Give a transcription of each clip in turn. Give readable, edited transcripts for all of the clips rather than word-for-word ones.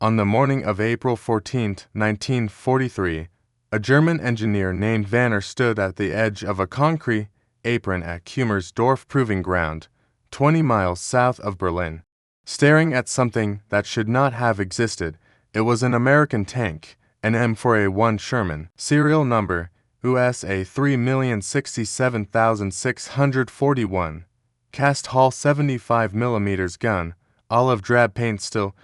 On the morning of April 14, 1943, a German engineer named Vanner stood at the edge of a concrete apron at Kummersdorf proving ground, 20 miles south of Berlin, staring at something that should not have existed. It was an American tank, an M4A1 Sherman, serial number USA 3,067,641, cast hull 75mm gun, olive drab paint still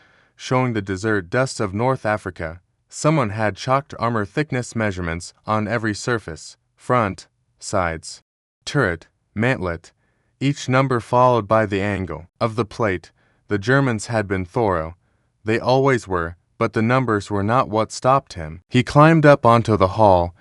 showing the desert dust of North Africa. Someone had chalked armor thickness measurements on every surface, front, sides, turret, mantlet, each number followed by the angle of the plate. The Germans had been thorough. They always were, but the numbers were not what stopped him. He climbed up onto the hull.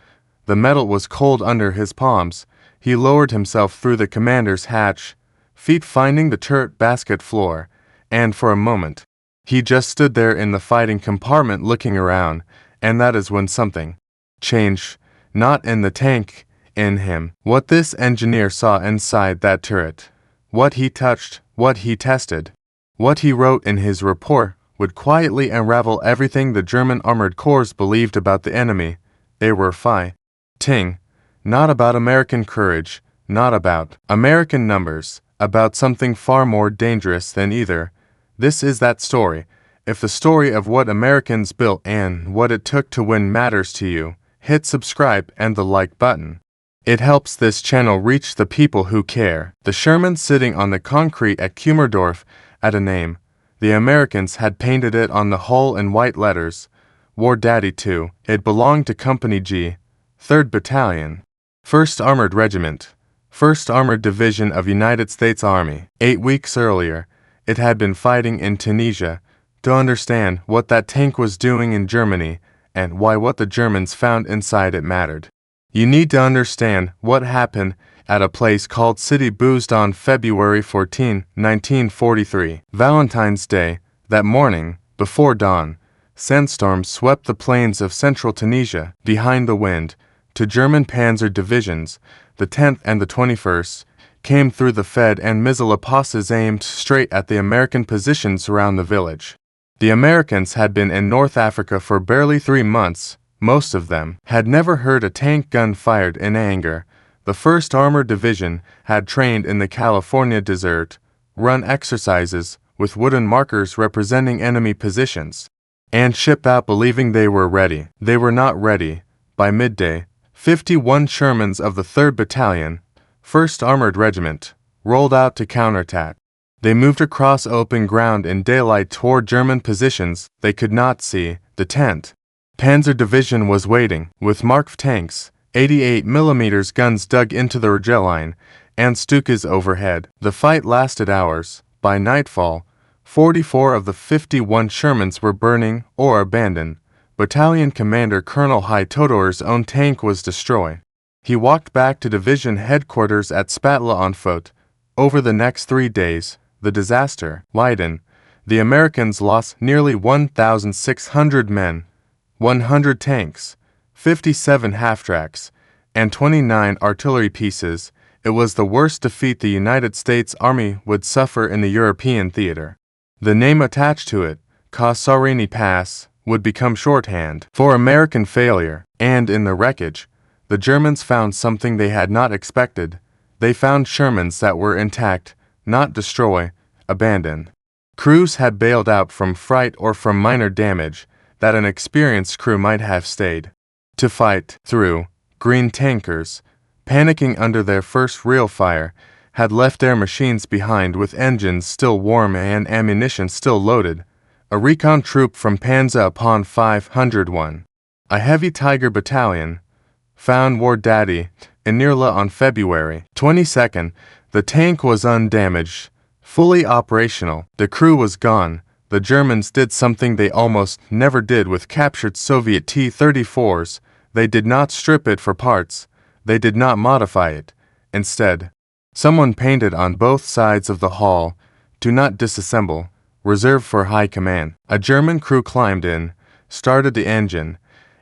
The metal was cold under his palms. He lowered himself through the commander's hatch, feet finding the turret basket floor, and for a moment, he just stood there in the fighting compartment looking around, and that is when something changed, not in the tank, in him. What this engineer saw inside that turret, what he touched, what he tested, what he wrote in his report would quietly unravel everything the German armored corps believed about the enemy. They were fighting, not about American courage, not about American numbers, about something far more dangerous than either. This is that story. If the story of what Americans built and what it took to win matters to you, hit subscribe and the like button. It helps this channel reach the people who care. The Shermans sitting on the concrete at Kummersdorf had a name. The Americans had painted it on the hull in white letters. War Daddy 2. It belonged to Company G, 3rd Battalion, 1st Armored Regiment, 1st Armored Division of United States Army. 8 weeks earlier, it had been fighting in Tunisia. To understand what that tank was doing in Germany and why what the Germans found inside it mattered, you need to understand what happened at a place called City Boozed on February 14, 1943. Valentine's Day, that morning, before dawn, sandstorms swept the plains of central Tunisia. Behind the wind, two German panzer divisions, the 10th and the 21st, came through the Fed and missile passes aimed straight at the American positions around the village. The Americans had been in North Africa for barely 3 months. Most of them had never heard a tank gun fired in anger. The 1st Armored Division had trained in the California desert, run exercises with wooden markers representing enemy positions, and shipped out believing they were ready. They were not ready. By midday, 51 Shermans of the 3rd Battalion, 1st Armored Regiment, rolled out to counterattack. They moved across open ground in daylight toward German positions they could not see. The 10th Panzer Division was waiting, with Mark tanks, 88mm guns dug into the line, and Stukas overhead. The fight lasted hours. By nightfall, 44 of the 51 Shermans were burning or abandoned. Battalion Commander Colonel Hightoder's own tank was destroyed. He walked back to division headquarters at Sbeitla on foot. Over the next 3 days, the disaster widened. The Americans lost nearly 1,600 men, 100 tanks, 57 half-tracks, and 29 artillery pieces. It was the worst defeat the United States Army would suffer in the European theater. The name attached to it, Kasserine Pass, would become shorthand for American failure, and in the wreckage, the Germans found something they had not expected. They found Shermans that were intact, not destroyed, abandoned. Crews had bailed out from fright or from minor damage that an experienced crew might have stayed to fight through. Green tankers, panicking under their first real fire, had left their machines behind with engines still warm and ammunition still loaded. A recon troop from Panza upon 501, a heavy Tiger battalion, found War Daddy in Sbeitla on February 22nd. The tank was undamaged, fully operational. The crew was gone. The Germans did something they almost never did with captured Soviet T-34s. They did not strip it for parts. They did not modify it. Instead, someone painted on both sides of the hull, "Do not disassemble, reserved for high command." A German crew climbed in, started the engine,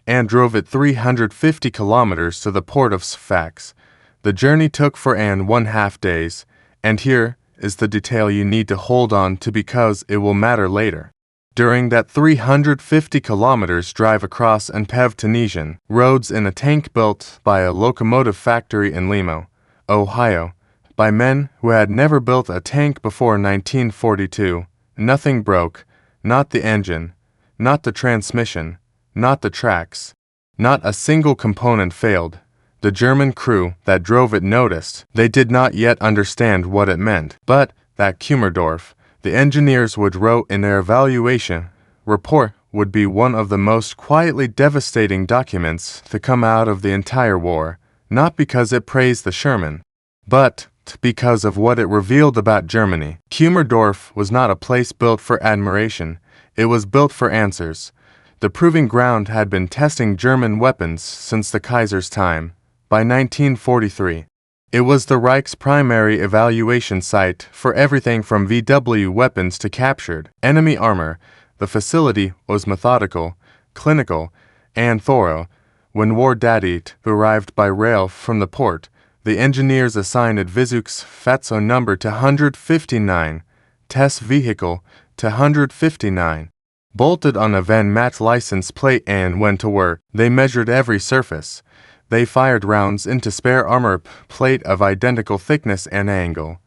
and drove it 350 kilometers to the port of Sfax. The journey took 4.5 days, and here is the detail you need to hold on to because it will matter later. During that 350 kilometers drive across unpaved Tunisian roads in a tank built by a locomotive factory in Lima, Ohio, by men who had never built a tank before 1942, nothing broke, not the engine, not the transmission, not the tracks. Not a single component failed. The German crew that drove it noticed. They did not yet understand what it meant, but that Kummersdorf, the engineers would wrote in their evaluation report, would be one of the most quietly devastating documents to come out of the entire war, not because it praised the Sherman, but because of what it revealed about Germany. Kummersdorf was not a place built for admiration, it was built for answers. The proving ground had been testing German weapons since the Kaiser's time. By 1943, it was the Reich's primary evaluation site for everything from VW weapons to captured enemy armor. The facility was methodical, clinical, and thorough. When war daddy arrived by rail from the port, the engineers assigned Vizuk's Fatso number to 159, test vehicle to 159. Bolted on a Van Mat license plate and went to work. They measured every surface. They fired rounds into spare armor plate of identical thickness and angle.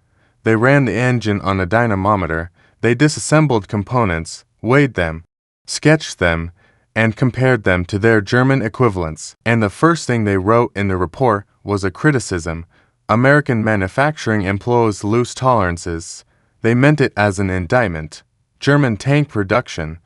They ran the engine on a dynamometer. They disassembled components, weighed them, sketched them, and compared them to their German equivalents. And the first thing they wrote in the report was a criticism. American manufacturing employs loose tolerances. They meant it as an indictment. German tank production,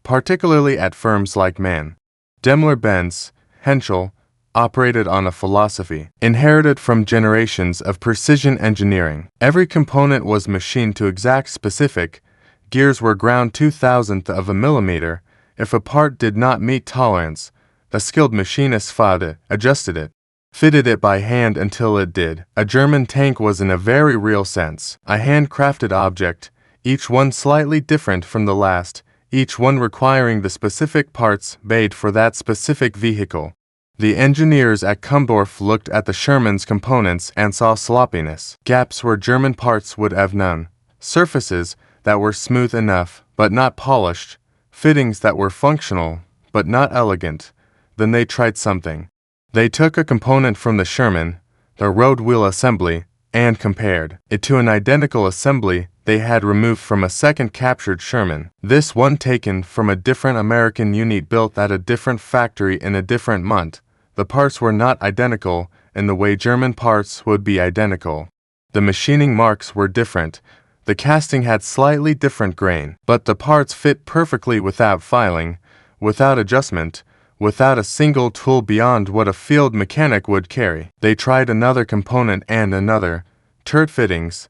particularly at firms like MAN, Daimler-Benz, Henschel, operated on a philosophy inherited from generations of precision engineering. Every component was machined to exact specific. Gears were ground 2,000th of a millimeter. If a part did not meet tolerance, the skilled machinist fought it, adjusted it, fitted it by hand until it did. A German tank was in a very real sense a handcrafted object, each one slightly different from the last, each one requiring the specific parts made for that specific vehicle. The engineers at Kummersdorf looked at the Sherman's components and saw sloppiness, gaps where German parts would have none, surfaces that were smooth enough but not polished, fittings that were functional but not elegant. Then they tried something. They took a component from the Sherman, the road wheel assembly, and compared it to an identical assembly they had removed from a second captured Sherman. This one taken from a different American unit built at a different factory in a different month. The parts were not identical in the way German parts would be identical. The machining marks were different. The casting had slightly different grain, but the parts fit perfectly without filing, without adjustment, without a single tool beyond what a field mechanic would carry. They tried another component and another, turret fittings,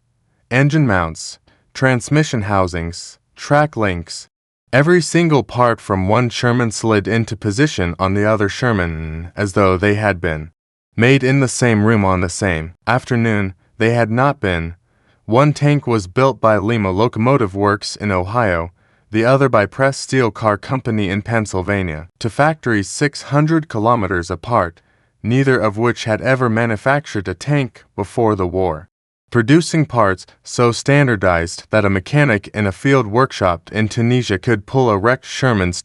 engine mounts, transmission housings, track links. Every single part from one Sherman slid into position on the other Sherman as though they had been made in the same room on the same afternoon. They had not been. One tank was built by Lima Locomotive Works in Ohio, the other by Press Steel Car Company in Pennsylvania, to factories 600 kilometers apart, neither of which had ever manufactured a tank before the war. Producing parts so standardized that a mechanic in a field workshop in Tunisia could pull a wrecked Sherman's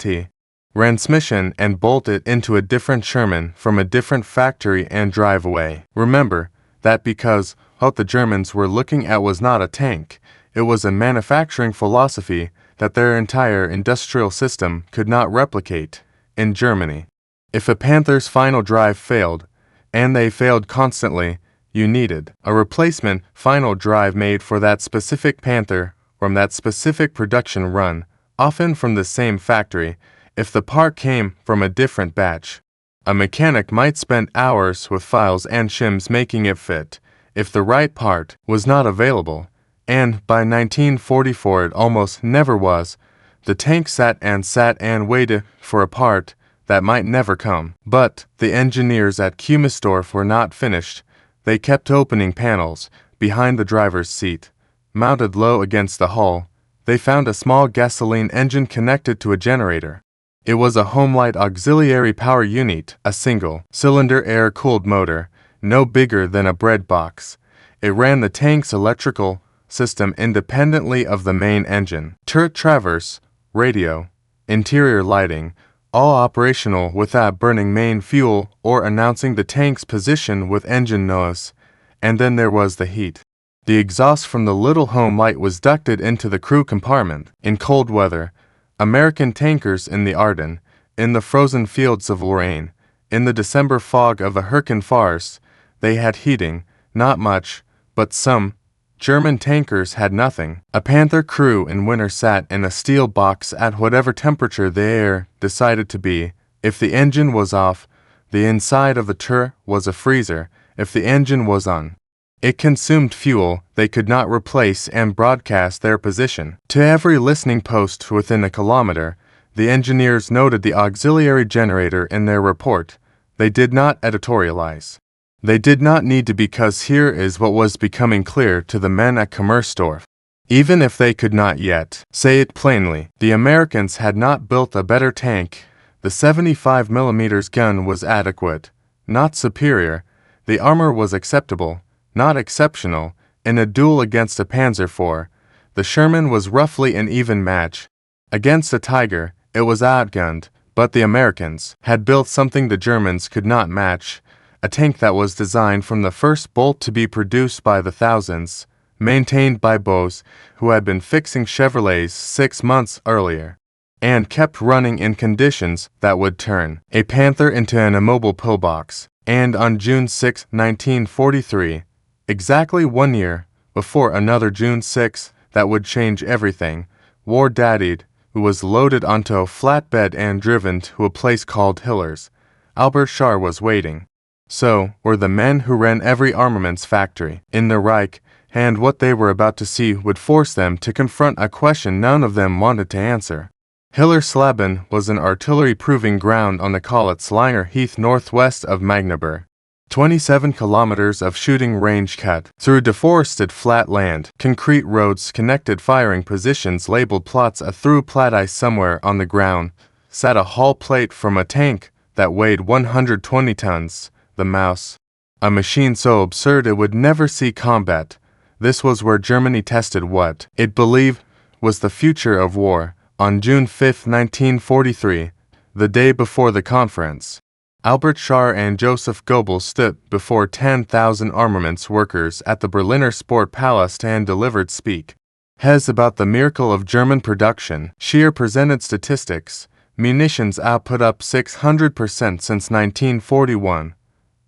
transmission and bolt it into a different Sherman from a different factory and drive away. Remember that because what the Germans were looking at was not a tank, it was a manufacturing philosophy that their entire industrial system could not replicate in Germany. If a Panther's final drive failed, and they failed constantly, you needed a replacement final drive made for that specific Panther from that specific production run, often from the same factory. If the part came from a different batch, a mechanic might spend hours with files and shims making it fit. If the right part was not available, and by 1944 it almost never was, the tank sat and waited for a part that might never come. But the engineers at Kummersdorf were not finished. They kept opening panels behind the driver's seat. Mounted low against the hull, they found a small gasoline engine connected to a generator. It was a Homelite auxiliary power unit, a single-cylinder air-cooled motor, no bigger than a bread box. It ran the tank's electrical system independently of the main engine. Turret traverse radio, interior lighting, all operational without burning main fuel or announcing the tank's position with engine noise. And then there was the heat. The exhaust from the little home light was ducted into the crew compartment. In cold weather, American tankers in the Ardennes, in the frozen fields of Lorraine, in the December fog of a Hurricane forest, they had heating, not much, but some. German tankers had nothing. A Panther crew in winter sat in a steel box at whatever temperature the air decided to be. If the engine was off, the inside of the turret was a freezer. If the engine was on, it consumed fuel they could not replace and broadcast their position to every listening post within a kilometer. The engineers noted the auxiliary generator in their report. They did not editorialize. They did not need to, because here is what was becoming clear to the men at Kummersdorf. Even if they could not yet say it plainly, the Americans had not built a better tank. The 75mm gun was adequate, not superior. The armor was acceptable, not exceptional. In a duel against a Panzer IV, the Sherman was roughly an even match. Against a Tiger, it was outgunned, but the Americans had built something the Germans could not match. A tank that was designed from the first bolt to be produced by the thousands, maintained by Bose, who had been fixing Chevrolets 6 months earlier, and kept running in conditions that would turn a Panther into an immobile pillbox. And on June 6, 1943, exactly 1 year before another June 6 that would change everything, War Daddied, who was loaded onto a flatbed and driven to a place called Hillers. Albert Schar was waiting. So were the men who ran every armaments factory in the Reich, and what they were about to see would force them to confront a question none of them wanted to answer. Hillersleben was an artillery proving ground on the Kolitzlinger Heath northwest of Magdeburg. 27 kilometers of shooting range cut through deforested flat land. Concrete roads connected firing positions labeled plots. A through plat ice somewhere on the ground sat a hull plate from a tank that weighed 120 tons. The Mouse, a machine so absurd it would never see combat. This was where Germany tested what it believed was the future of war. On June 5, 1943, the day before the conference, Albert Schar and Joseph Goebbels stood before 10,000 armaments workers at the Berliner Sport Palace and delivered speak. Hes about the miracle of German production. Scheer presented statistics. Munitions output up 600% since 1941.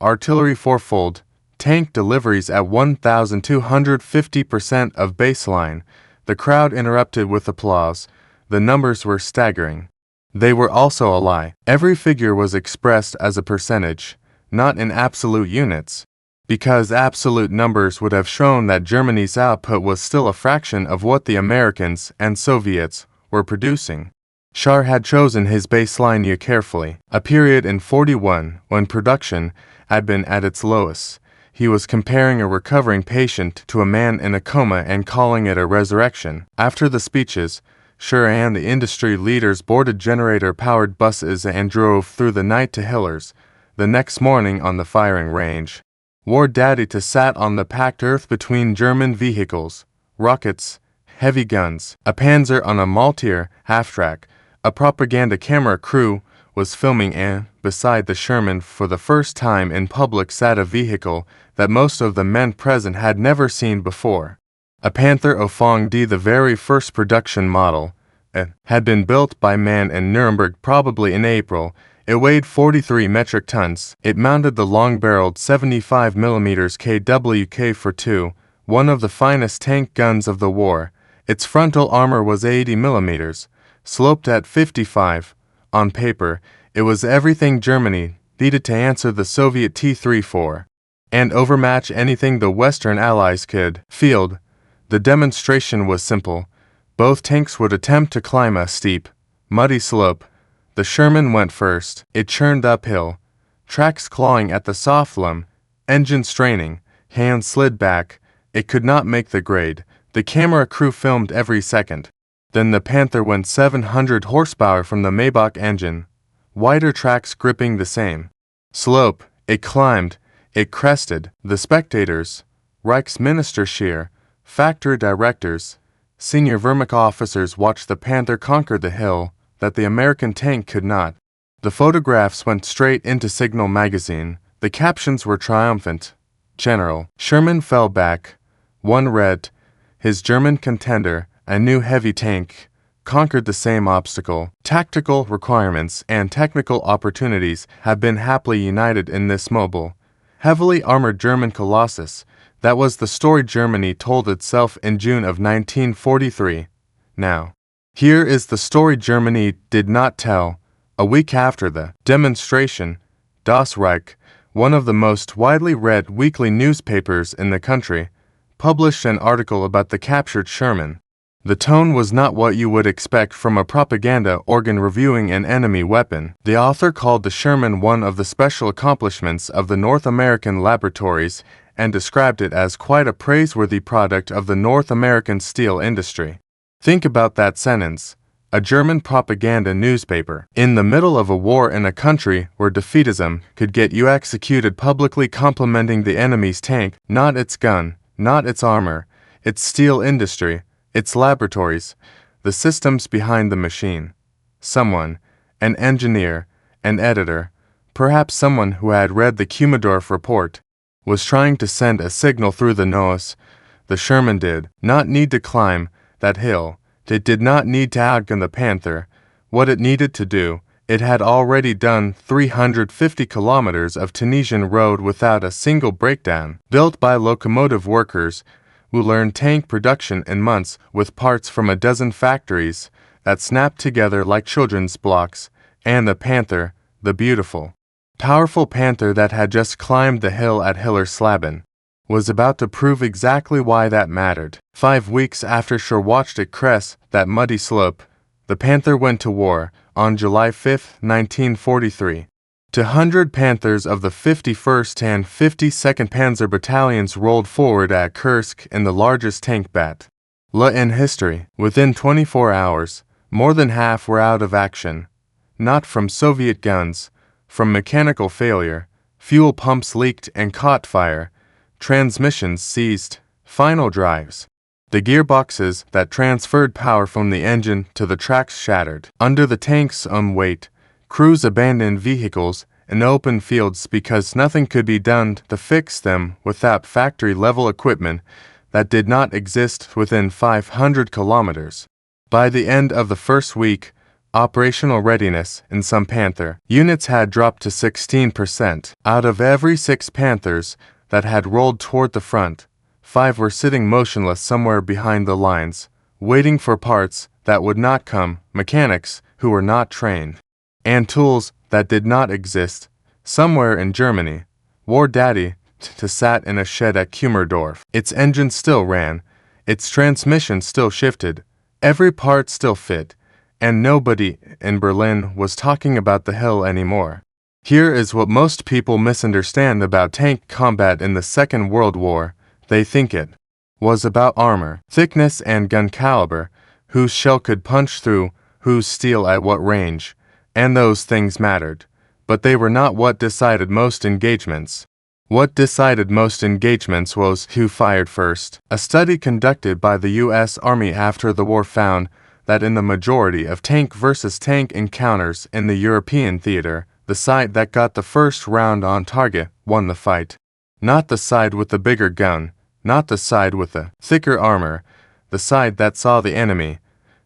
Artillery fourfold, tank deliveries at 1,250% of baseline. The crowd interrupted with applause. The numbers were staggering. They were also a lie. Every figure was expressed as a percentage, not in absolute units, because absolute numbers would have shown that Germany's output was still a fraction of what the Americans and Soviets were producing. Schar had chosen his baseline year carefully, a period in 41 when production had been at its lowest. He was comparing a recovering patient to a man in a coma and calling it a resurrection. After the speeches, Schur and the industry leaders boarded generator-powered buses and drove through the night to Hillers. The next morning on the firing range, War Daddy sat on the packed earth between German vehicles, rockets, heavy guns, a Panzer on a Maltier half-track. A propaganda camera crew was filming, and beside the Sherman for the first time in public sat a vehicle that most of the men present had never seen before. A Panther Aufang D, the very first production model, had been built by man in Nuremberg probably in April. It weighed 43 metric tons. It mounted the long-barreled 75mm KWK-42, one of the finest tank guns of the war. Its frontal armor was 80mm, sloped at 55. On paper, it was everything Germany needed to answer the Soviet T-34 and overmatch anything the Western Allies could field. The demonstration was simple. Both tanks would attempt to climb a steep, muddy slope. The Sherman went first. It churned uphill, tracks clawing at the soft loam, engine straining, hands slid back. It could not make the grade. The camera crew filmed every second. Then the Panther went 700 horsepower from the Maybach engine, wider tracks gripping the same slope. It climbed, it crested. The spectators, Reichsminister Scheer, factory directors, Senior Wehrmacht officers watched the Panther conquer the hill that the American tank could not. The photographs went straight into Signal magazine. The captions were triumphant. General Sherman fell back. One read, his German contender, a new heavy tank, conquered the same obstacle. Tactical requirements and technical opportunities have been happily united in this mobile, heavily armored German colossus. That was the story Germany told itself in June of 1943. Now, here is the story Germany did not tell. A week after the demonstration, Das Reich, one of the most widely read weekly newspapers in the country, published an article about the captured Sherman. The tone was not what you would expect from a propaganda organ reviewing an enemy weapon. The author called the Sherman one of the special accomplishments of the North American laboratories and described it as quite a praiseworthy product of the North American steel industry. Think about that sentence. A German propaganda newspaper, in the middle of a war in a country where defeatism could get you executed, publicly complimenting the enemy's tank, not its gun, not its armor, its steel industry, its laboratories, the systems behind the machine. Someone, an engineer, an editor, perhaps someone who had read the Kummersdorf report, was trying to send a signal through the nose. The Sherman did not need to climb that hill. It did not need to outgun the Panther. What it needed to do, it had already done 350 kilometers of Tunisian road without a single breakdown, built by locomotive workers who learned tank production in months with parts from a dozen factories that snapped together like children's blocks, and the Panther, the beautiful, powerful Panther that had just climbed the hill at Hillersleben, was about to prove exactly why that mattered. 5 weeks after Schur watched it crest that muddy slope, the Panther went to war on July 5, 1943. 200 Panthers of the 51st and 52nd Panzer Battalions rolled forward at Kursk in the largest tank battle in history. Within 24 hours, more than half were out of action. Not from Soviet guns, from mechanical failure. Fuel pumps leaked and caught fire. Transmissions seized. Final drives. The gearboxes that transferred power from the engine to the tracks shattered. Under the tank's weight, crews abandoned vehicles in open fields because nothing could be done to fix them without factory-level equipment that did not exist within 500 kilometers. By the end of the first week, operational readiness in some Panther units had dropped to 16%. Out of every 6 Panthers that had rolled toward the front, 5 were sitting motionless somewhere behind the lines, waiting for parts that would not come, mechanics who were not trained, and tools that did not exist. Somewhere in Germany, War Daddy sat in a shed at Kummersdorf. Its engine still ran, its transmission still shifted, every part still fit, and nobody in Berlin was talking about the hill anymore. Here is what most people misunderstand about tank combat in the Second World War. They think it was about armor, thickness, and gun caliber, whose shell could punch through, whose steel at what range, and those things mattered. But they were not what decided most engagements. What decided most engagements was who fired first. A study conducted by the U.S. Army after the war found that in the majority of tank versus tank encounters in the European theater, the side that got the first round on target won the fight. Not the side with the bigger gun, not the side with the thicker armor, the side that saw the enemy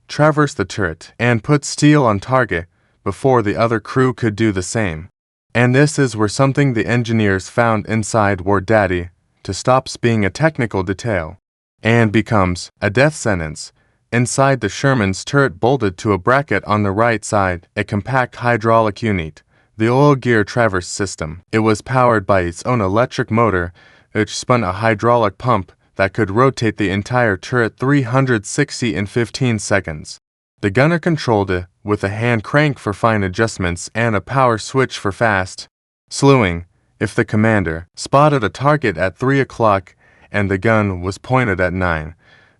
traverse the turret and put steel on target before the other crew could do the same. And this is where something the engineers found inside War Daddy to stops being a technical detail and becomes a death sentence. Inside the Sherman's turret bolted to a bracket on the right side, a compact hydraulic unit, the oil gear traverse system. It was powered by its own electric motor, which spun a hydraulic pump that could rotate the entire turret 360 in 15 seconds. The gunner controlled it with a hand crank for fine adjustments and a power switch for fast slewing. If the commander spotted a target at 3 o'clock and the gun was pointed at 9,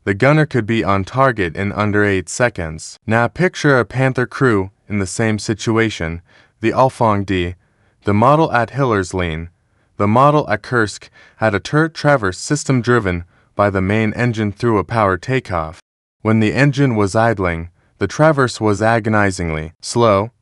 the gunner could be on target in under 8 seconds. Now picture a Panther crew in the same situation. The Alfong D, the model at Hillersleben, the model at Kursk had a turret traverse system driven by the main engine through a power takeoff. When the engine was idling, the traverse was agonizingly slow.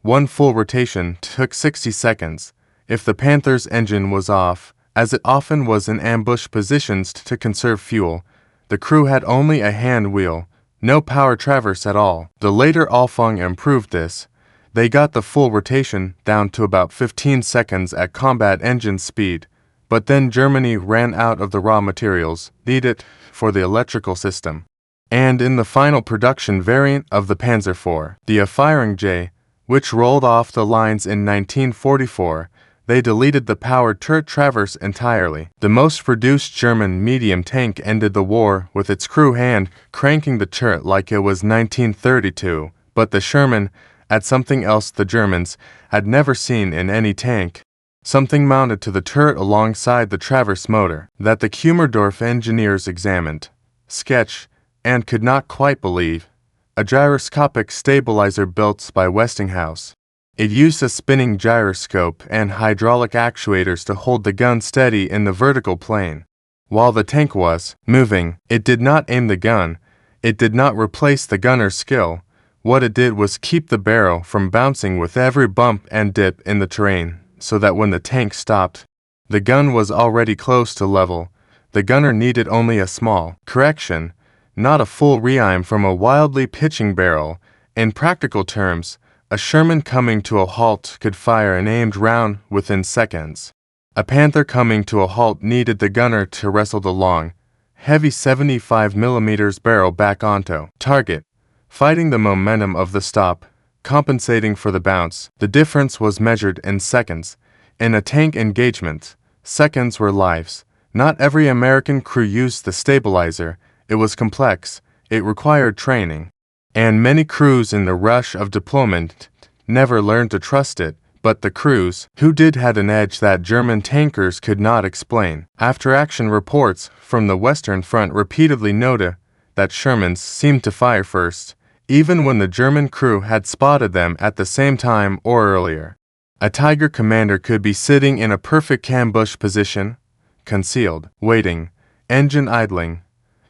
One full rotation took 60 seconds. If the Panther's engine was off, as it often was in ambush positions to conserve fuel, the crew had only a hand wheel, no power traverse at all. The later Alfang improved this. They got the full rotation down to about 15 seconds at combat engine speed, but then Germany ran out of the raw materials needed for the electrical system. And in the final production variant of the Panzer IV, the firing J, which rolled off the lines in 1944, they deleted the powered turret traverse entirely. The most produced German medium tank ended the war with its crew hand cranking the turret like it was 1932, but the Sherman had something else the Germans had never seen in any tank, something mounted to the turret alongside the traverse motor that the Kummersdorf engineers examined, sketched, and could not quite believe. A gyroscopic stabilizer built by Westinghouse. It used a spinning gyroscope and hydraulic actuators to hold the gun steady in the vertical plane. While the tank was moving, it did not aim the gun. It did not replace the gunner's skill. What it did was keep the barrel from bouncing with every bump and dip in the terrain, so that when the tank stopped, the gun was already close to level. The gunner needed only a small correction, not a full re-aim from a wildly pitching barrel. In practical terms, a Sherman coming to a halt could fire an aimed round within seconds. A Panther coming to a halt needed the gunner to wrestle the long, heavy 75mm barrel back onto target, fighting the momentum of the stop, compensating for the bounce. The difference was measured in seconds. In a tank engagement, seconds were lives. Not every American crew used the stabilizer. It was complex. It required training. And many crews in the rush of deployment never learned to trust it, but the crews who did had an edge that German tankers could not explain. After-action reports from the Western Front repeatedly noted that Shermans seemed to fire first, even when the German crew had spotted them at the same time or earlier. A Tiger commander could be sitting in a perfect ambush position, concealed, waiting, engine idling,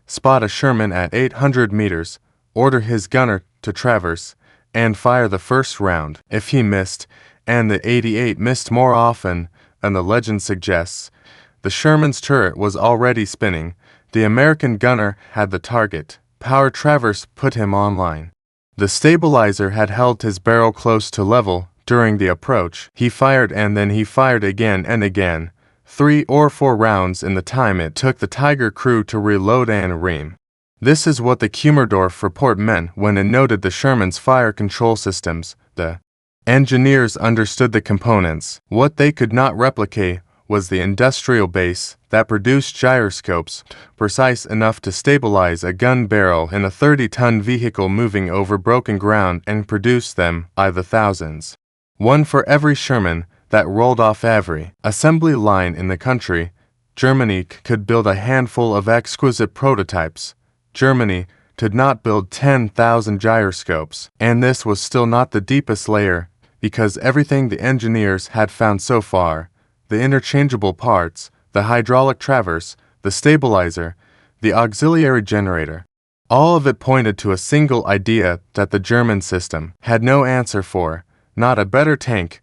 spot a Sherman at 800 meters, order his gunner to traverse, and fire the first round. If he missed, and the 88 missed more often than the legend suggests, the Sherman's turret was already spinning. The American gunner had the target. Power traverse put him online. The stabilizer had held his barrel close to level during the approach. He fired and then he fired again and again, 3 or 4 rounds in the time it took the Tiger crew to reload and ream. This is what the Kummersdorf report meant when it noted the Sherman's fire control systems. The engineers understood the components. What they could not replicate was the industrial base that produced gyroscopes precise enough to stabilize a gun barrel in a 30-ton vehicle moving over broken ground and produce them by the thousands. One for every Sherman that rolled off every assembly line in the country. Germany could build a handful of exquisite prototypes. Germany could not build 10,000 gyroscopes, and this was still not the deepest layer, because everything the engineers had found so far, the interchangeable parts, the hydraulic traverse, the stabilizer, the auxiliary generator, all of it pointed to a single idea that the German system had no answer for, not a better tank,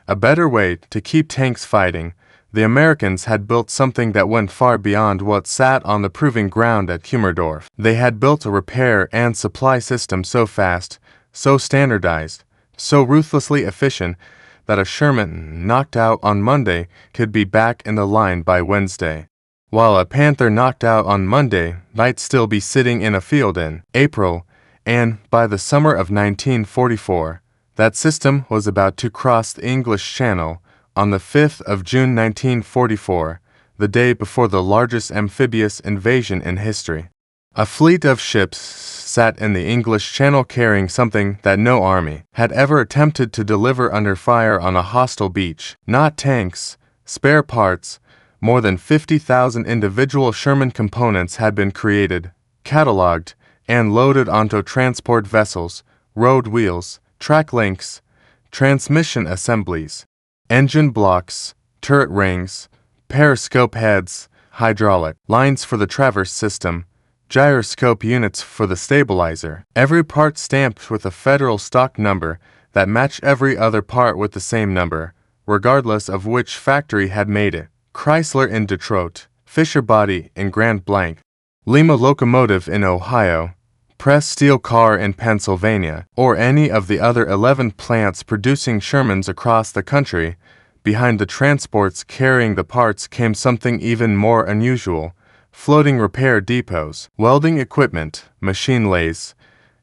a better way to keep tanks fighting. The Americans had built something that went far beyond what sat on the proving ground at Kummersdorf. They had built a repair and supply system so fast, so standardized, so ruthlessly efficient that a Sherman knocked out on Monday could be back in the line by Wednesday, while a Panther knocked out on Monday might still be sitting in a field in April, and by the summer of 1944, that system was about to cross the English Channel. On the 5th of June 1944, the day before the largest amphibious invasion in history, a fleet of ships sat in the English Channel carrying something that no army had ever attempted to deliver under fire on a hostile beach. Not tanks, spare parts, more than 50,000 individual Sherman components had been created, catalogued, and loaded onto transport vessels, road wheels, track links, transmission assemblies, engine blocks, turret rings, periscope heads, hydraulic lines for the traverse system, gyroscope units for the stabilizer. Every part stamped with a federal stock number that matched every other part with the same number, regardless of which factory had made it. Chrysler in Detroit, Fisher Body in Grand Blanc, Lima Locomotive in Ohio, Press Steel Car in Pennsylvania, or any of the other 11 plants producing Shermans across the country. Behind the transports carrying the parts came something even more unusual: floating repair depots, welding equipment, machine lathes,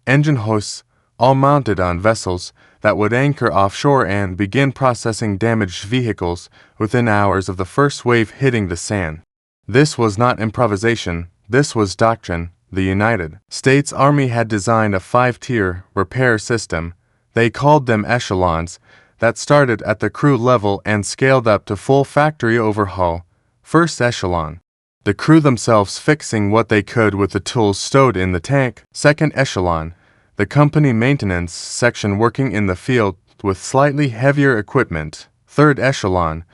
engine hoists, all mounted on vessels that would anchor offshore and begin processing damaged vehicles within hours of the first wave hitting the sand. This was not improvisation, this was doctrine. The United States Army had designed a 5-tier repair system. They called them echelons, that started at the crew level and scaled up to full factory overhaul. First echelon, the crew themselves fixing what they could with the tools stowed in the tank. Second echelon, the company maintenance section working in the field with slightly heavier equipment. Third echelon,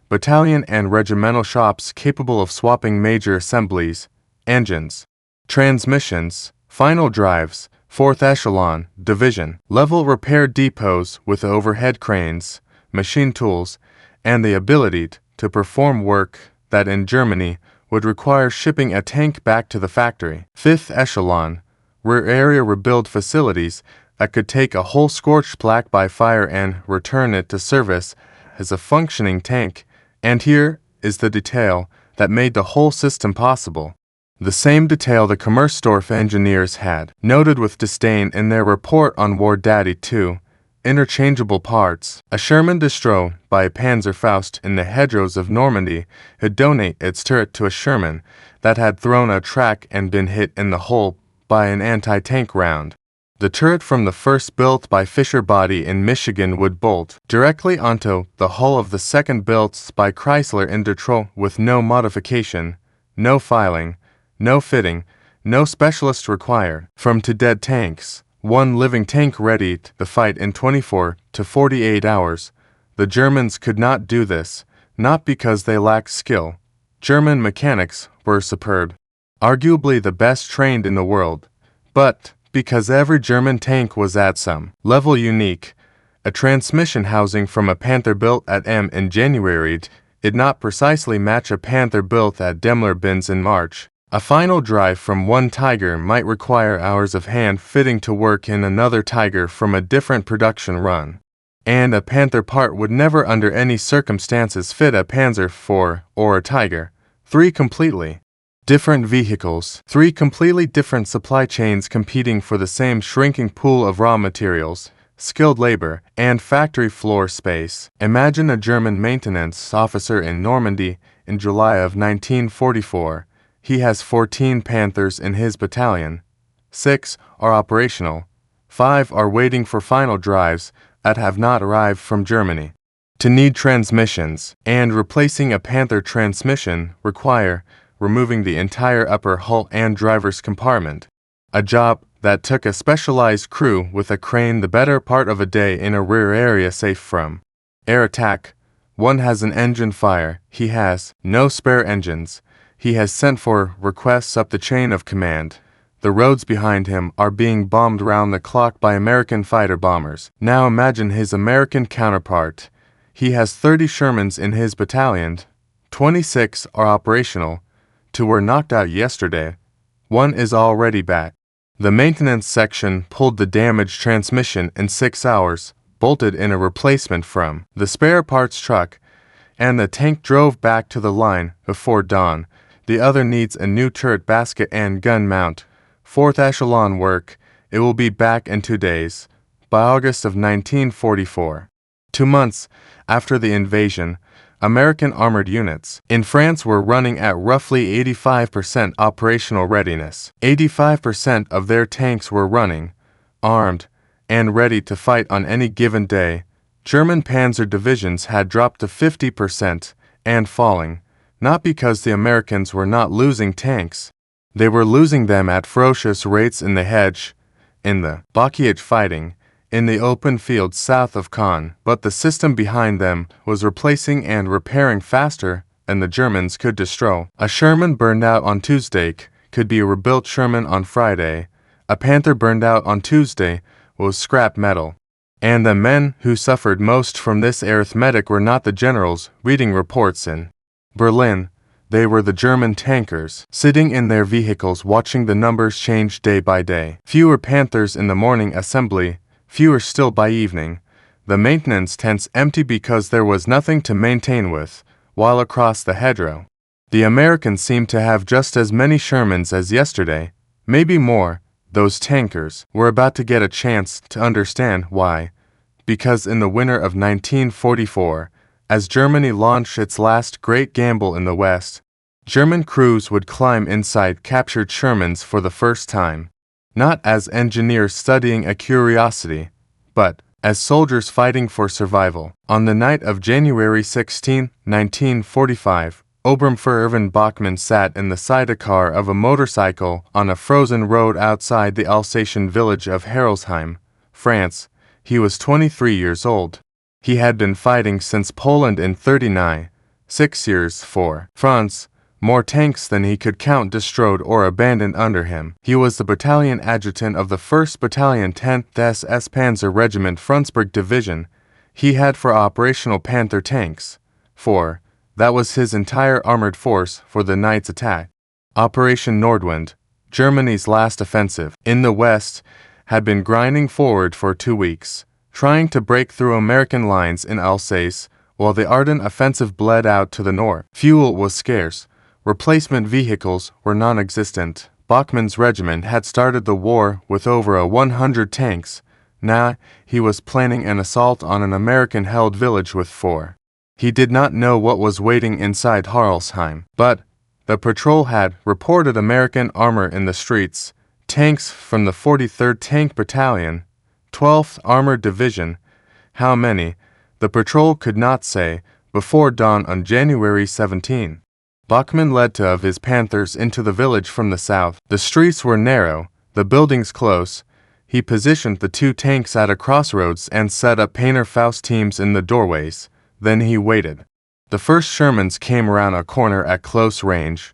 battalion and regimental shops capable of swapping major assemblies, engines, transmissions, final drives. Fourth echelon, division, level repair depots with overhead cranes, machine tools, and the ability to perform work that in Germany would require shipping a tank back to the factory. Fifth echelon, rear area rebuild facilities that could take a whole scorched plaque by fire and return it to service as a functioning tank. And here is the detail that made the whole system possible. The same detail the Kummersdorf engineers had noted with disdain in their report on War Daddy 2, interchangeable parts. A Sherman destroyed by a Panzerfaust in the hedgerows of Normandy had donated its turret to a Sherman that had thrown a track and been hit in the hull by an anti-tank round. The turret from the first built by Fisher Body in Michigan would bolt directly onto the hull of the second built by Chrysler in Detroit with no modification, no filing, no fitting, no specialist required. From to dead tanks, one living tank ready to fight in 24 to 48 hours. The Germans could not do this, not because they lacked skill. German mechanics were superb, arguably the best trained in the world, but because every German tank was at some level unique. A transmission housing from a Panther built at M in January did not precisely match a Panther built at Daimler-Benz in March. A final drive from one Tiger might require hours of hand fitting to work in another Tiger from a different production run. And a Panther part would never under any circumstances fit a Panzer IV or a Tiger. 3 completely different vehicles, 3 completely different supply chains competing for the same shrinking pool of raw materials, skilled labor, and factory floor space. Imagine a German maintenance officer in Normandy in July of 1944. He has 14 Panthers in his battalion. 6 are operational. 5 are waiting for final drives that have not arrived from Germany. To need transmissions and replacing a Panther transmission require removing the entire upper hull and driver's compartment. A job that took a specialized crew with a crane the better part of a day in a rear area safe from air attack. One has an engine fire. He has no spare engines. He has sent for requests up the chain of command. The roads behind him are being bombed round the clock by American fighter bombers. Now imagine his American counterpart. He has 30 Shermans in his battalion. 26 are operational. 2 were knocked out yesterday. 1 is already back. The maintenance section pulled the damaged transmission in 6 hours, bolted in a replacement from the spare parts truck, and the tank drove back to the line before dawn. The other needs a new turret basket and gun mount. 4th echelon work. It will be back in 2 days, by August of 1944. 2 months after the invasion, American armored units in France were running at roughly 85% operational readiness. 85% of their tanks were running, armed, and ready to fight on any given day. German panzer divisions had dropped to 50% and falling. Not because the Americans were not losing tanks. They were losing them at ferocious rates in the hedge, in the Bockiage fighting, in the open fields south of Caen, but the system behind them was replacing and repairing faster than the Germans could destroy. A Sherman burned out on Tuesday could be a rebuilt Sherman on Friday, a Panther burned out on Tuesday was scrap metal. And the men who suffered most from this arithmetic were not the generals reading reports in Berlin. They were the German tankers, sitting in their vehicles watching the numbers change day by day. Fewer Panthers in the morning assembly, fewer still by evening. The maintenance tents empty because there was nothing to maintain with, while across the hedgerow, the Americans seemed to have just as many Shermans as yesterday, maybe more. Those tankers were about to get a chance to understand why. Because in the winter of 1944, as Germany launched its last great gamble in the West, German crews would climb inside captured Shermans for the first time, not as engineers studying a curiosity, but as soldiers fighting for survival. On the night of January 16, 1945, Obermfeuer Erwin Bachmann sat in the sidecar of a motorcycle on a frozen road outside the Alsatian village of Heroldsheim, France. He was 23 years old. He had been fighting since Poland in 39, 6 years for France, more tanks than he could count destroyed or abandoned under him. He was the battalion adjutant of the 1st Battalion 10th SS Panzer Regiment Frundsberg Division. He had 4 operational Panther tanks. 4. That was his entire armored force for the night's attack. Operation Nordwind, Germany's last offensive in the West, had been grinding forward for 2 weeks, trying to break through American lines in Alsace, while the Ardennes offensive bled out to the north. Fuel was scarce. Replacement vehicles were non-existent. Bachmann's regiment had started the war with over 100 tanks. Now he was planning an assault on an American-held village with 4. He did not know what was waiting inside Heroldsheim, but the patrol had reported American armor in the streets. Tanks from the 43rd Tank Battalion, 12th Armored Division. How many? The patrol could not say. Before dawn on January 17, Bachmann led 2 of his Panthers into the village from the south. The streets were narrow, the buildings close. He positioned the 2 tanks at a crossroads and set up Painter Faust teams in the doorways. Then he waited. The first Shermans came around a corner at close range.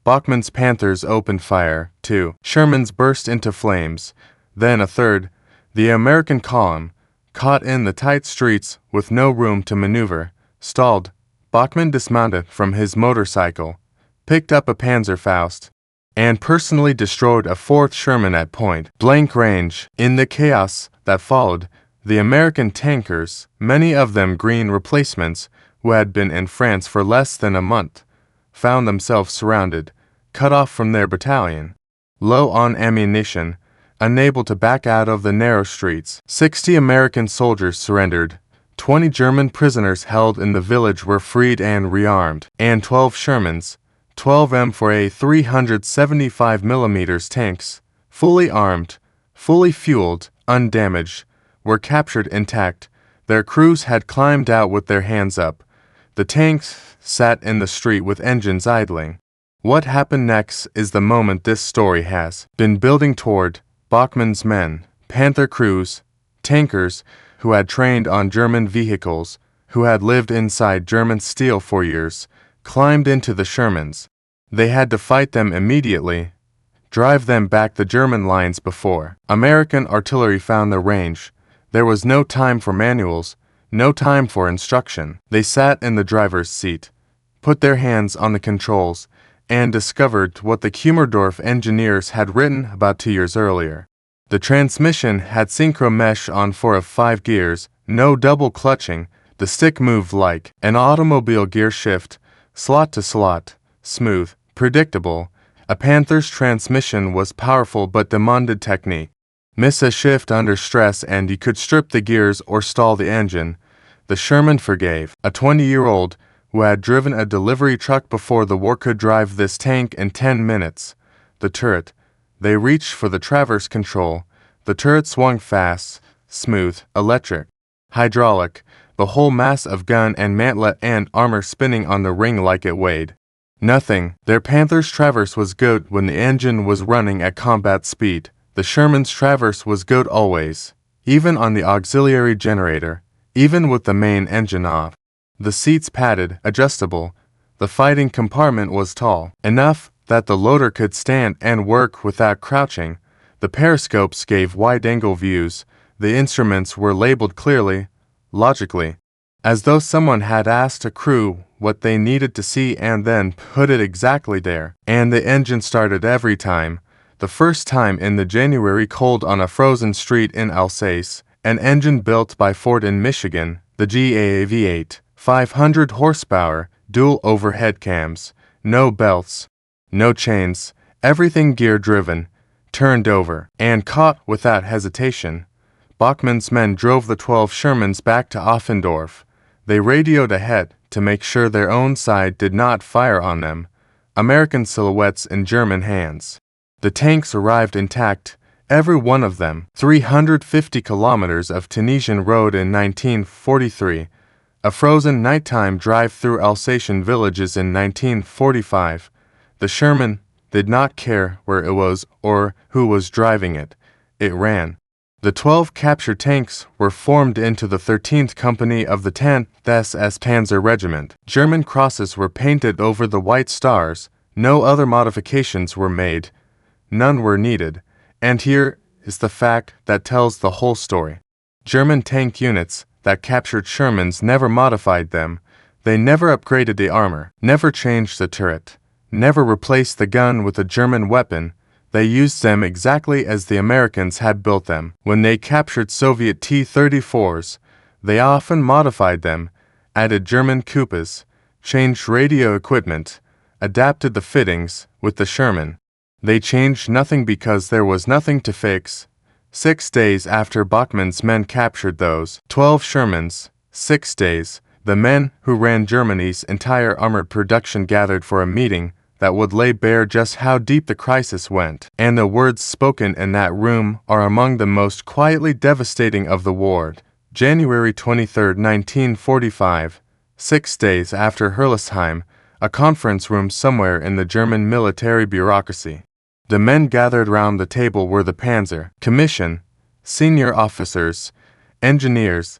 Bachmann's Panthers opened fire. 2 Shermans burst into flames. Then a third. The American column, caught in the tight streets with no room to maneuver, stalled. Bachmann dismounted from his motorcycle, picked up a Panzer Faust, and personally destroyed a 4th Sherman at point-blank range. In the chaos that followed, the American tankers, many of them green replacements who had been in France for less than a month, found themselves surrounded, cut off from their battalion, low on ammunition, unable to back out of the narrow streets. 60 American soldiers surrendered. 20 German prisoners held in the village were freed and rearmed, and 12 Shermans, 12 M4A 375mm tanks, fully armed, fully fueled, undamaged, were captured intact. Their crews had climbed out with their hands up. The tanks sat in the street with engines idling. What happened next is the moment this story has been building toward. Bachmann's men, Panther crews, tankers who had trained on German vehicles, who had lived inside German steel for years, climbed into the Shermans. They had to fight them immediately, drive them back the German lines before American artillery found the range. There was no time for manuals, no time for instruction. They sat in the driver's seat, put their hands on the controls, and discovered what the Kummersdorf engineers had written about 2 years earlier. The transmission had synchro mesh on 4 of 5 gears, no double clutching. The stick moved like an automobile gear shift, slot to slot, smooth, predictable. A Panther's transmission was powerful but demanded technique. Miss a shift under stress and you could strip the gears or stall the engine. The Sherman forgave. A 20-year-old who had driven a delivery truck before the war could drive this tank in 10 minutes. The turret. They reached for the traverse control. The turret swung fast, smooth, electric, hydraulic, the whole mass of gun and mantlet and armor spinning on the ring like it weighed nothing. Their Panther's traverse was good when the engine was running at combat speed. The Sherman's traverse was good always, even on the auxiliary generator, even with the main engine off. The seats padded, adjustable. The fighting compartment was tall enough that the loader could stand and work without crouching. The periscopes gave wide-angle views. The instruments were labeled clearly, logically, as though someone had asked a crew what they needed to see and then put it exactly there. And the engine started every time. The first time in the January cold on a frozen street in Alsace, an engine built by Ford in Michigan, the GAV8, 500 horsepower, dual overhead cams, no belts, no chains, everything gear-driven, turned over, and caught without hesitation. Bachmann's men drove the 12 Shermans back to Offendorf. They radioed ahead to make sure their own side did not fire on them. American silhouettes in German hands. The tanks arrived intact, every one of them. 350 kilometers of Tunisian road in 1943. A frozen nighttime drive through Alsatian villages in 1945. The Sherman did not care where it was or who was driving it. It ran. The 12 captured tanks were formed into the 13th Company of the 10th SS Panzer Regiment. German crosses were painted over the white stars. No other modifications were made. None were needed. And here is the fact that tells the whole story. German tank units that captured Shermans never modified them. They never upgraded the armor, never changed the turret, never replaced the gun with a German weapon. They used them exactly as the Americans had built them. When they captured Soviet T-34s, they often modified them, added German Kupas, changed radio equipment, adapted the fittings. With the Sherman, they changed nothing because there was nothing to fix. 6 days after Bachmann's men captured those 12 Shermans, 6 days, the men who ran Germany's entire armored production gathered for a meeting that would lay bare just how deep the crisis went, and the words spoken in that room are among the most quietly devastating of the war. January 23, 1945, 6 days after Hildesheim, a conference room somewhere in the German military bureaucracy. The men gathered round the table were the Panzer Commission, senior officers, engineers,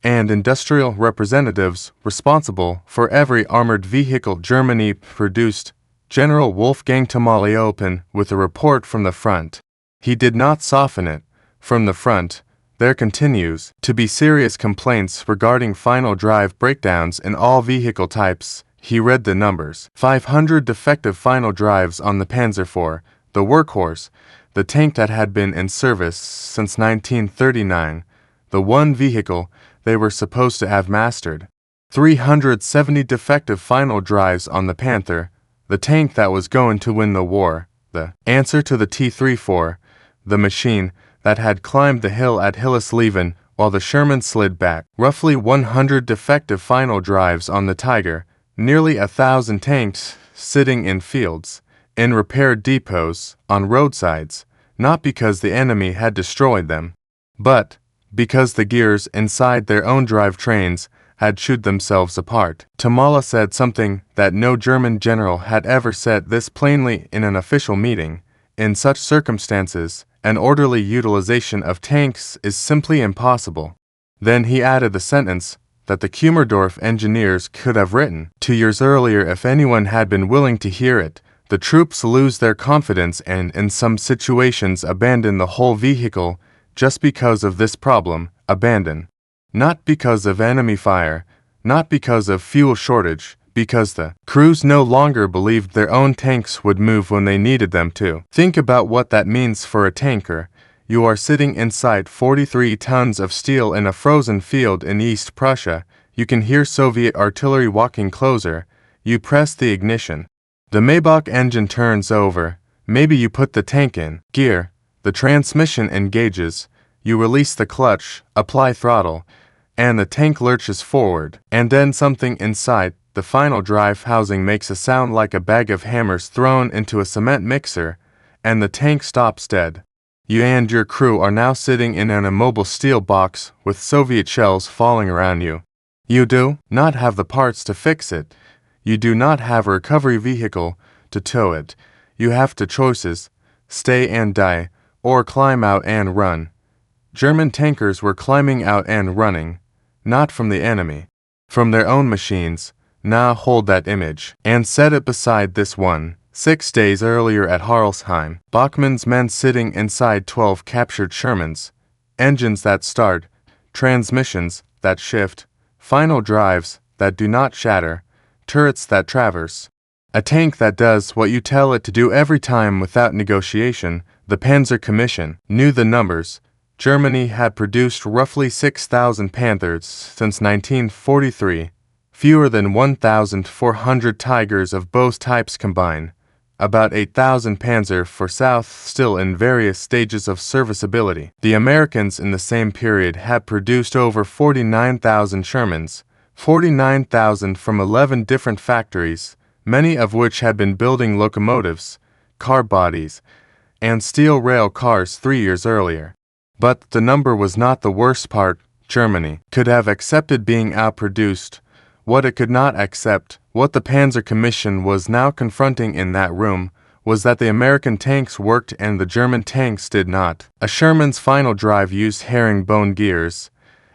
and industrial representatives responsible for every armored vehicle Germany produced. General Wolfgang Tamale opened with a report from the front. He did not soften it. From the front, there continues to be serious complaints regarding final drive breakdowns in all vehicle types. He read the numbers. 500 defective final drives on the Panzer IV, the workhorse, the tank that had been in service since 1939, the one vehicle they were supposed to have mastered. 370 defective final drives on the Panther, the tank that was going to win the war, the answer to the T-34, the machine that had climbed the hill at Hillesleben while the Sherman slid back. Roughly 100 defective final drives on the Tiger, nearly 1,000 tanks sitting in fields, in repair depots, on roadsides, not because the enemy had destroyed them, but because the gears inside their own drivetrains had chewed themselves apart. Tamala said something that no German general had ever said this plainly in an official meeting. In such circumstances, an orderly utilization of tanks is simply impossible. Then he added the sentence that the Kummersdorf engineers could have written 2 years earlier if anyone had been willing to hear it. The troops lose their confidence and, in some situations, abandon the whole vehicle just because of this problem. Abandon. Not because of enemy fire, not because of fuel shortage, because the crews no longer believed their own tanks would move when they needed them to. Think about what that means for a tanker. You are sitting inside 43 tons of steel in a frozen field in East Prussia. You can hear Soviet artillery walking closer. You press the ignition. The Maybach engine turns over. Maybe you put the tank in gear. The transmission engages. You release the clutch, apply throttle, and the tank lurches forward. And then something inside the final drive housing makes a sound like a bag of hammers thrown into a cement mixer, and the tank stops dead. You and your crew are now sitting in an immobile steel box with Soviet shells falling around you. You do not have the parts to fix it. You do not have a recovery vehicle to tow it. You have two choices: stay and die, or climb out and run. German tankers were climbing out and running, not from the enemy, from their own machines. Now hold that image, and set it beside this one. 6 days earlier at Harlesheim, Bachmann's men sitting inside 12 captured Shermans, engines that start, transmissions that shift, final drives that do not shatter, turrets that traverse. A tank that does what you tell it to do every time without negotiation. The Panzer Commission knew the numbers. Germany had produced roughly 6,000 Panthers since 1943, fewer than 1,400 Tigers of both types combined, about 8,000 Panzer for South still in various stages of serviceability. The Americans in the same period had produced over 49,000 Shermans, 49,000 from 11 different factories, many of which had been building locomotives, car bodies, and steel rail cars 3 years earlier. But the number was not the worst part. Germany could have accepted being outproduced. What it could not accept, what the Panzer Commission was now confronting in that room, was that the American tanks worked and the German tanks did not. A Sherman's final drive used herringbone gears,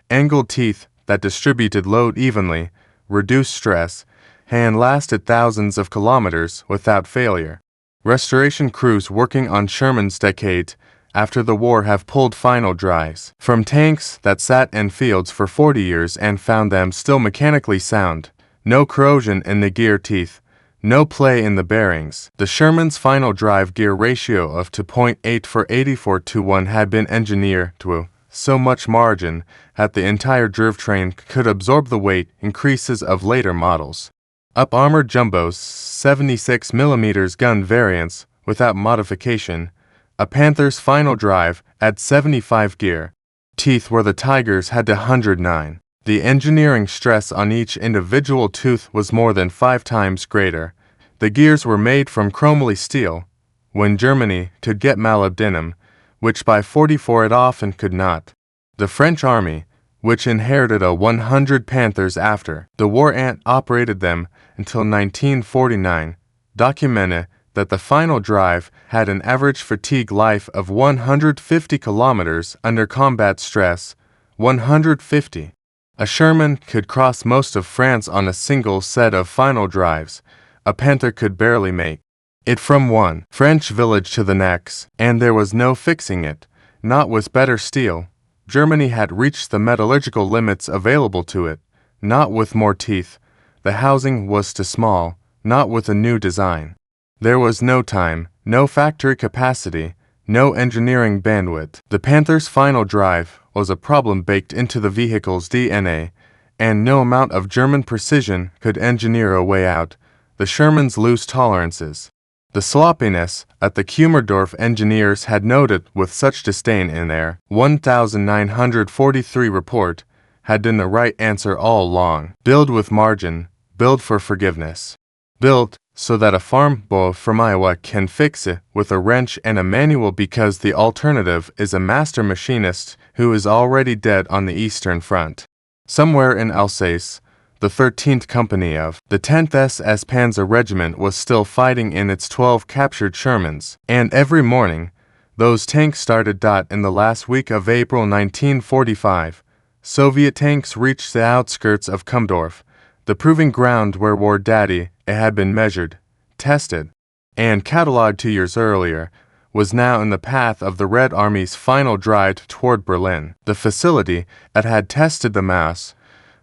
angled teeth that distributed load evenly, reduced stress, and lasted thousands of kilometers without failure. Restoration crews working on Sherman's decades after the war have pulled final drives from tanks that sat in fields for 40 years and found them still mechanically sound. No corrosion in the gear teeth, no play in the bearings. The Sherman's final drive gear ratio of 2.8 for 84:1 had been engineered to so much margin that the entire drivetrain could absorb the weight increases of later models. Up-armored jumbos, 76mm gun variants without modification, a Panther's final drive at 75 gear. Teeth where the Tigers had 109. The engineering stress on each individual tooth was more than 5 times greater. The gears were made from chromoly steel, when Germany could get molybdenum, which by 44 it often could not. The French army, which inherited 100 Panthers after the war and operated them until 1949, documented that the final drive had an average fatigue life of 150 kilometers under combat stress, 150. A Sherman could cross most of France on a single set of final drives. A Panther could barely make it from one French village to the next, and there was no fixing it, not with better steel. Germany had reached the metallurgical limits available to it, not with more teeth. The housing was too small, not with a new design. There was no time, no factory capacity, no engineering bandwidth. The Panther's final drive was a problem baked into the vehicle's DNA, and no amount of German precision could engineer a way out. The Sherman's loose tolerances, the sloppiness at the Kummersdorf engineers had noted with such disdain in their 1943 report, had been the right answer all along. Build with margin, build for forgiveness. Build so that a farm boy from Iowa can fix it with a wrench and a manual, because the alternative is a master machinist who is already dead on the Eastern Front. Somewhere in Alsace, the 13th Company of the 10th SS Panzer Regiment was still fighting in its 12 captured Shermans, and every morning, those tanks started. In the last week of April 1945, Soviet tanks reached the outskirts of Kummersdorf, the proving ground where War Daddy had been measured, tested, and catalogued 2 years earlier, was now in the path of the Red Army's final drive toward Berlin. The facility that had tested the Maus,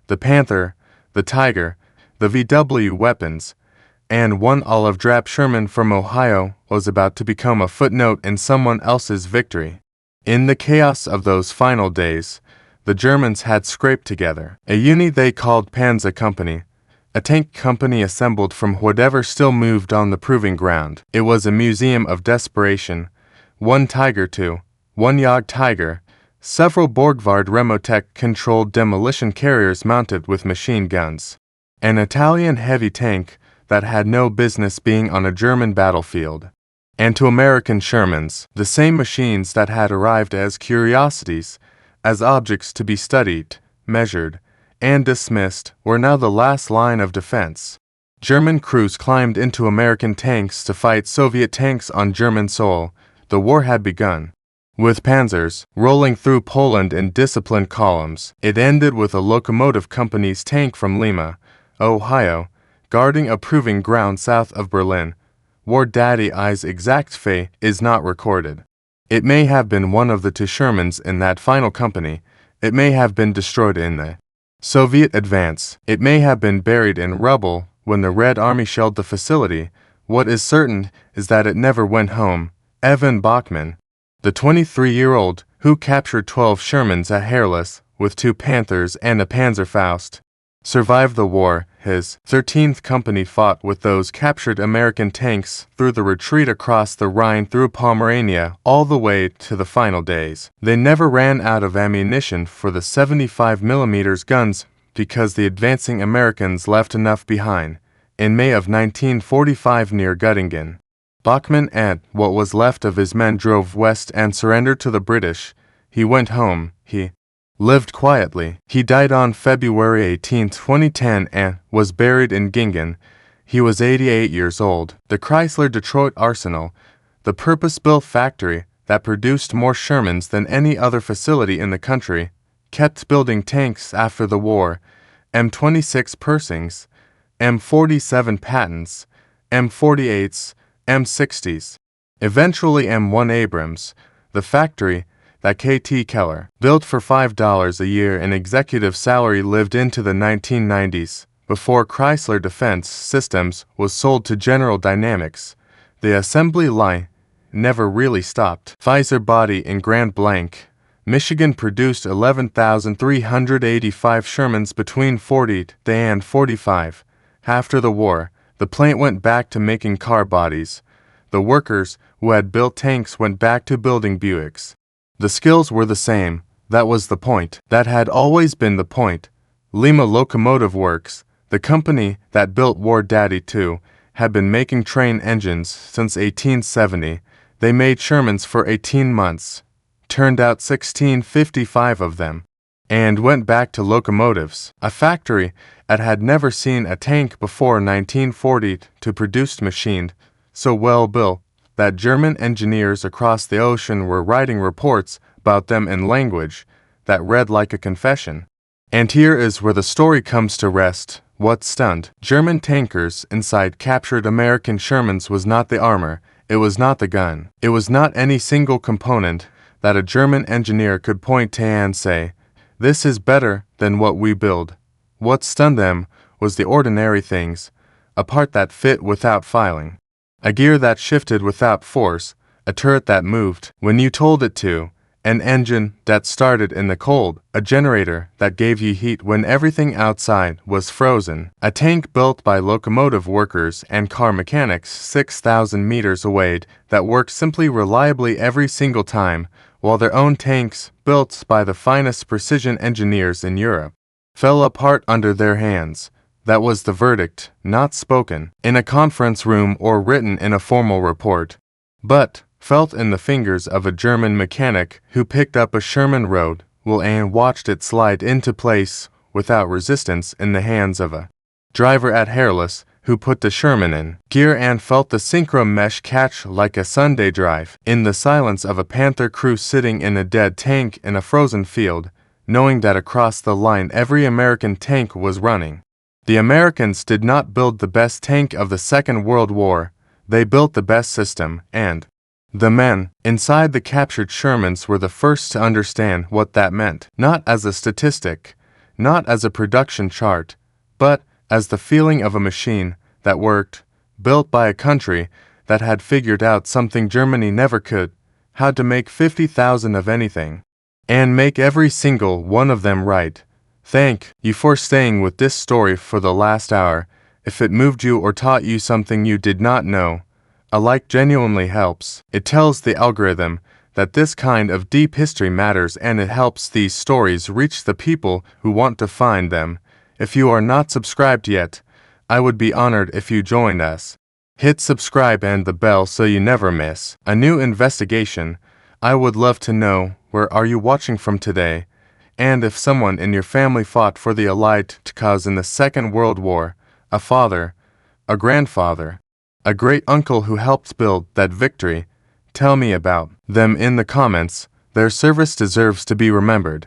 the Panther, the Tiger, the VW weapons, and one olive drab Sherman from Ohio was about to become a footnote in someone else's victory. In the chaos of those final days, the Germans had scraped together a unit they called Panzer Company, a tank company assembled from whatever still moved on the proving ground. It was a museum of desperation. 1 Tiger II, 1 Jagd Tiger, several Borgward Remotech-controlled demolition carriers mounted with machine guns, an Italian heavy tank that had no business being on a German battlefield, and 2 American Shermans, the same machines that had arrived as curiosities, as objects to be studied, measured, and dismissed, were now the last line of defense. German crews climbed into American tanks to fight Soviet tanks on German soil. The war had begun. With panzers rolling through Poland in disciplined columns, it ended with a locomotive company's tank from Lima, Ohio, guarding a proving ground south of Berlin, War Daddy I's exact fate is not recorded. It may have been one of the two Shermans in that final company. It may have been destroyed in the Soviet advance. It may have been buried in rubble when the Red Army shelled the facility. What is certain is that it never went home. Evan Bachman, the 23-year-old who captured 12 Shermans at Hairless with 2 Panthers and a Panzerfaust, survived the war. His 13th Company fought with those captured American tanks through the retreat across the Rhine through Pomerania all the way to the final days. They never ran out of ammunition for the 75mm guns because the advancing Americans left enough behind. In May of 1945 near Göttingen, Bachmann and what was left of his men drove west and surrendered to the British. He went home. He lived quietly. He died on February 18, 2010 and was buried in Gingen. He was 88 years old. The Chrysler Detroit Arsenal, the purpose-built factory that produced more Shermans than any other facility in the country, kept building tanks after the war. M26 Persings, M47 Pattons, M48s, M60s, eventually M1 Abrams. The factory that K.T. Keller built for $5 a year in executive salary lived into the 1990s. Before Chrysler Defense Systems was sold to General Dynamics, the assembly line never really stopped. Pfizer Body in Grand Blanc, Michigan produced 11,385 Shermans between 40 and 45. After the war, the plant went back to making car bodies. The workers who had built tanks went back to building Buicks. The skills were the same. That was the point. That had always been the point. Lima Locomotive Works, the company that built War Daddy 2, had been making train engines since 1870. They made Shermans for 18 months, turned out 1655 of them, and went back to locomotives. A factory that had never seen a tank before 1940 to produce machined, so well built that German engineers across the ocean were writing reports about them in language that read like a confession. And here is where the story comes to rest. What stunned German tankers inside captured American Shermans was not the armor, it was not the gun, it was not any single component that a German engineer could point to and say, "This is better than what we build." What stunned them was the ordinary things, a part that fit without filing, a gear that shifted without force, a turret that moved when you told it to, an engine that started in the cold, a generator that gave you heat when everything outside was frozen, a tank built by locomotive workers and car mechanics 6,000 meters away that worked simply reliably every single time, while their own tanks, built by the finest precision engineers in Europe, fell apart under their hands. That was the verdict, not spoken in a conference room or written in a formal report, but felt in the fingers of a German mechanic who picked up a Sherman Road well and watched it slide into place without resistance in the hands of a driver at Hairless who put the Sherman in gear and felt the synchro mesh catch like a Sunday drive in the silence of a Panther crew sitting in a dead tank in a frozen field, knowing that across the line every American tank was running. The Americans did not build the best tank of the Second World War, they built the best system, and the men inside the captured Shermans were the first to understand what that meant, not as a statistic, not as a production chart, but as the feeling of a machine that worked, built by a country that had figured out something Germany never could, how to make 50,000 of anything, and make every single one of them right. Thank you for staying with this story for the last hour. If it moved you or taught you something you did not know, a like genuinely helps. It tells the algorithm that this kind of deep history matters and it helps these stories reach the people who want to find them. If you are not subscribed yet, I would be honored if you joined us. Hit subscribe and the bell so you never miss a new investigation. I would love to know where are you watching from today, and if someone in your family fought for the Allied cause in the Second World War, a father, a grandfather, a great uncle who helped build that victory, tell me about them in the comments. Their service deserves to be remembered.